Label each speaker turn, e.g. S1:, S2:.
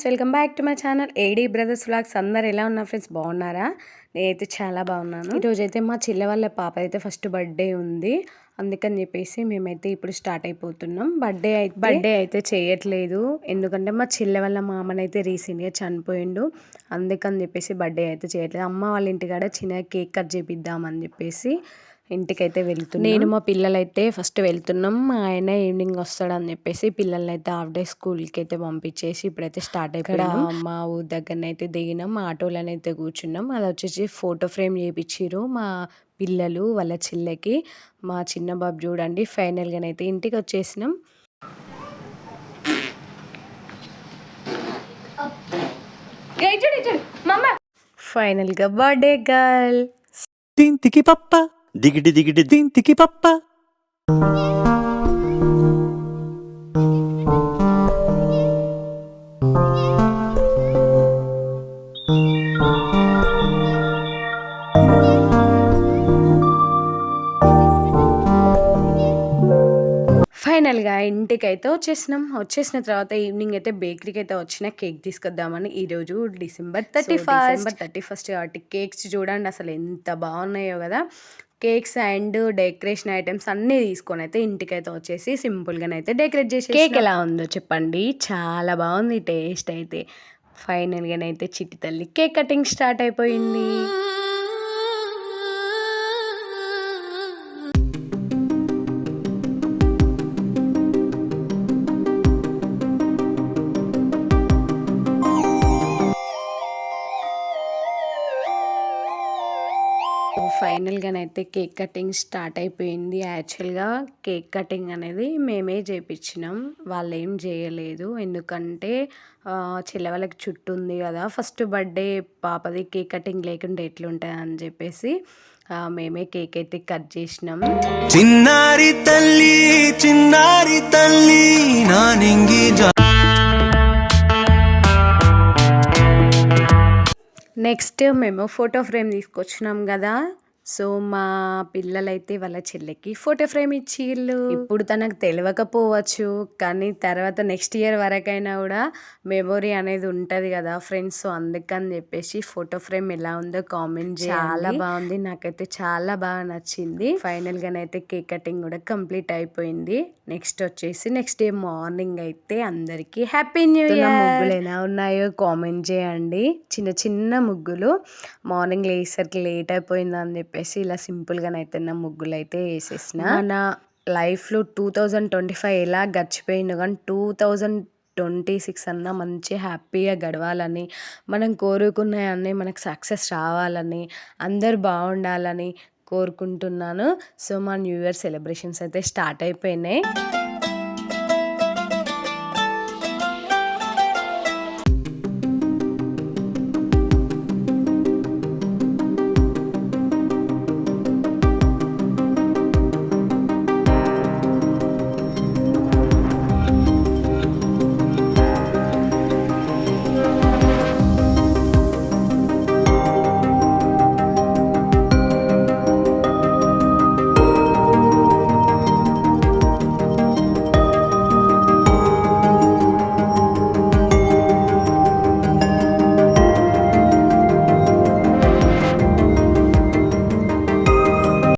S1: Friends, welcome back to my channel AD brothers vlogs. అందరు ఎలా ఉన్నారు ఫ్రెండ్స్? బాగున్నారా? నేనైతే చాలా బాగున్నాను. ఈరోజైతే మా చెల్లె వాళ్ళ పాప అయితే ఫస్ట్ బర్త్డే ఉంది, అందుకని చెప్పేసి మేమైతే ఇప్పుడు స్టార్ట్ అయిపోతున్నాం. బర్త్డే అయితే చేయట్లేదు, ఎందుకంటే మా చెల్లె వాళ్ళ మామనైతే రీసెంట్గా చనిపోయిండు, అందుకని చెప్పేసి బర్త్డే అయితే చేయట్లేదు. అమ్మ వాళ్ళ ఇంటికాడ చిన్న కేక్ కట్ చేపిద్దామని చెప్పేసి ఇంటికైతే వెళ్తున్నాం. నేను మా పిల్లలైతే ఫస్ట్ వెళ్తున్నాం, మా ఆయన ఈవినింగ్ వస్తాడని చెప్పేసి పిల్లల్ని అయితే హాఫ్ డే స్కూల్కి అయితే పంపించేసి ఇప్పుడైతే స్టార్ట్ అయిపోయాం. మా ఊరి దగ్గరనైతే దిగినాం, ఆటోలనైతే కూర్చున్నాం. అది వచ్చేసి ఫోటో ఫ్రేమ్ చేయించారు మా పిల్లలు వాళ్ళ చెల్లెకి. మా చిన్న బాబు చూడండి, ఫైనల్గానైతే ఇంటికి వచ్చేసినాం. ఫైనల్గా బర్త్డే గర్ల్
S2: తింతికి పప్ప దిగిడి దిగిడి తింతికి పప్ప.
S1: ఫైనల్గా ఇంటికైతే వచ్చేసిన తర్వాత ఈవినింగ్ అయితే బేకరీకి అయితే వచ్చిన కేక్ తీసుకొద్దామని. ఈరోజు డిసెంబర్ 31 కాబట్టి కేక్స్ చూడండి అసలు ఎంత బాగున్నాయో కదా. కేక్స్ అండ్ డెకరేషన్ ఐటమ్స్ అన్నీ తీసుకొని అయితే ఇంటికైతే వచ్చేసి సింపుల్గానైతే డెకరేట్ చేసి. కేక్ ఎలా ఉందో చెప్పండి, చాలా బాగుంది టేస్ట్ అయితే. ఫైనల్గానైతే చిట్టి తల్లి కేక్ కటింగ్ స్టార్ట్ అయిపోయింది. ఫైనల్గానైతే కేక్ కటింగ్ స్టార్ట్ అయిపోయింది. యాక్చువల్గా కేక్ కటింగ్ అనేది మేమే చేయించినాం, వాళ్ళు ఏం చేయలేదు, ఎందుకంటే చెల్లె వాళ్ళకి చుట్టూ ఉంది కదా, ఫస్ట్ బర్త్డే పాపది కేక్ కటింగ్ లేకుండా ఎట్లుంటుంది అని చెప్పేసి మేమే కేక్ అయితే కట్ చేసినాం.
S2: చిన్నారి తల్లి నానింగి.
S1: నెక్స్ట్ మేము ఫోటో ఫ్రేమ్ తీసుకొచ్చినాం కదా, సో మా పిల్లలైతే వాళ్ళ చెల్లెకి ఫోటో ఫ్రేమ్ ఇచ్చిళ్ళు. ఇప్పుడు తనకు తెలియకపోవచ్చు, కానీ తర్వాత నెక్స్ట్ ఇయర్ వరకైనా కూడా మెమొరీ అనేది ఉంటుంది కదా ఫ్రెండ్స్. సో అందుకని చెప్పేసి ఫోటో ఫ్రేమ్ ఎలా ఉందో కామెంట్ చేయండి. చాలా బాగుంది, నాకైతే చాలా బాగా నచ్చింది. ఫైనల్గానైతే కేక్ కటింగ్ కూడా కంప్లీట్ అయిపోయింది. నెక్స్ట్ డే మార్నింగ్ అయితే అందరికీ హ్యాపీ న్యూ ఇయర్. ముగ్గులు ఎలా ఉన్నాయో కామెంట్ చేయండి. చిన్న చిన్న ముగ్గులు, మార్నింగ్ లేసరికి లేట్ అయిపోయింది అని చెప్పేసి ఇలా సింపుల్గానైతే నా ముగ్గులు అయితే వేసేసిన. మన లైఫ్లో 2025 ఎలా గడిచిపోయిందో, కానీ 2026 అన్న మంచి హ్యాపీగా గడవాలని, మనం కోరుకున్నవన్నీ మనకు సక్సెస్ రావాలని, అందరు బాగుండాలని కోరుకుంటున్నాను. సో మా న్యూ ఇయర్ సెలబ్రేషన్స్ అయితే స్టార్ట్ అయిపోయినాయి.